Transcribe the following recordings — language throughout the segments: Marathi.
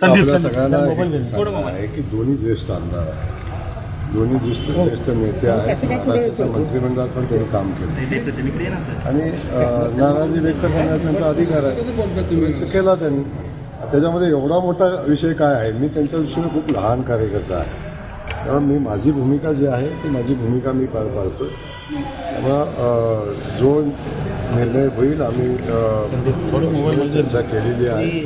आपल्या सगळ्यांना एक सांगणं आहे की दोन्ही ज्येष्ठ आमदार आहेत, दोन्ही ज्येष्ठ नेते आहेत. महाराष्ट्राच्या मंत्रिमंडळात पण त्यांनी काम केलं आणि नाराजी व्यक्त करण्याचा त्यांचा अधिकार आहे, केला त्यांनी. त्याच्यामध्ये एवढा मोठा विषय काय आहे, मी त्यांच्या दृष्टीने खूप लहान कार्यकर्ता आहे, त्यामुळे मी माझी भूमिका जी आहे ती माझी भूमिका मी पार पाडतो. त्यामुळं जो निर्णय होईल आम्ही चर्चा केलेली आहे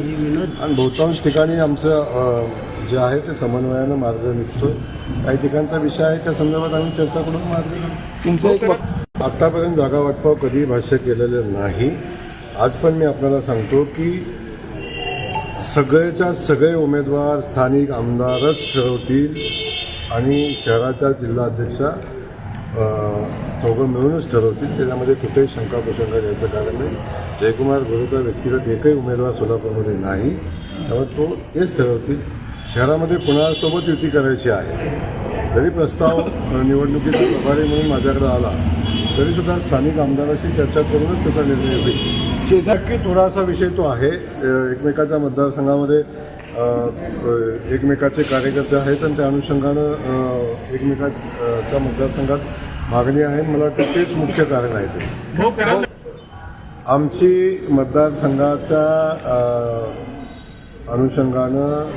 आणि बहुतांश ठिकाणी आमचं जे आहे ते समन्वयानं मार्ग निघतो. काही ठिकाणचा विषय आहे त्या संदर्भात आम्ही चर्चा करून मार्ग तुमचं एक आत्तापर्यंत जागा वाटपाव कधी भाष्य केलेलं नाही. आज पण मी आपल्याला सांगतो की सगळेच्या सगळे उमेदवार स्थानिक आमदारच ठरवतील आणि शहराच्या जिल्हाध्यक्षा चौघं मिळूनच ठरवतील. त्याच्यामध्ये कुठेही शंका कुशंका द्यायचं कारण नाही. जयकुमार गोरेकर व्यक्तिगत एकही उमेदवार सोलापूरमध्ये नाही, त्यामुळे तो तेच ठरवतील. शहरामध्ये कुणासोबत युती करायची आहे, जरी प्रस्ताव निवडणुकीचा प्रभारी म्हणून माझ्याकडे आला तरीसुद्धा स्थानिक आमदाराशी चर्चा करूनच त्याचा निर्णय होईल. नक्की थोडासा विषय तो आहे. एकमेकाच्या मतदारसंघामध्ये एकमेकाचे कार्यकर्ते आहेत आणि त्या अनुषंगानं एकमेकाच्या मतदारसंघात मागणी आहे. मला वाटतं तेच मुख्य कारण आहे ते. आमची मतदारसंघाच्या अनुषंगानं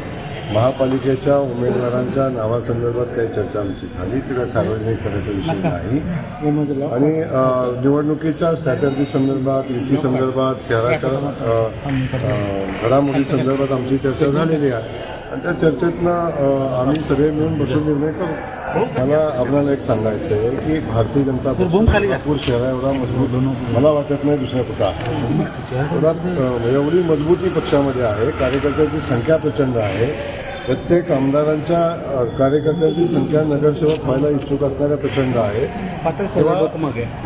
महापालिकेच्या उमेदवारांच्या नावासंदर्भात काही चर्चा आमची झाली, ती काय सार्वजनिक करायचा विषय नाही. आणि निवडणुकीच्या स्ट्रॅटर्जी संदर्भात, युती संदर्भात, शहराच्या घडामोडी संदर्भात आमची चर्चा झालेली आहे आणि त्या चर्चेतनं आम्ही सगळे मिळून बसून निर्णय करू. मला आपल्याला एक सांगायचं आहे की भारतीय जनता पक्ष सोलापूर शहरा एवढा मजबूत मला वाटत नाही दुसऱ्या कुठं आहे. एवढी मजबूती पक्षामध्ये आहे, कार्यकर्त्यांची संख्या प्रचंड आहे. प्रत्येक आमदारांच्या कार्यकर्त्यांची संख्या नगरसेवक व्हायला इच्छुक असणाऱ्या प्रचंड आहे.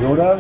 एवढा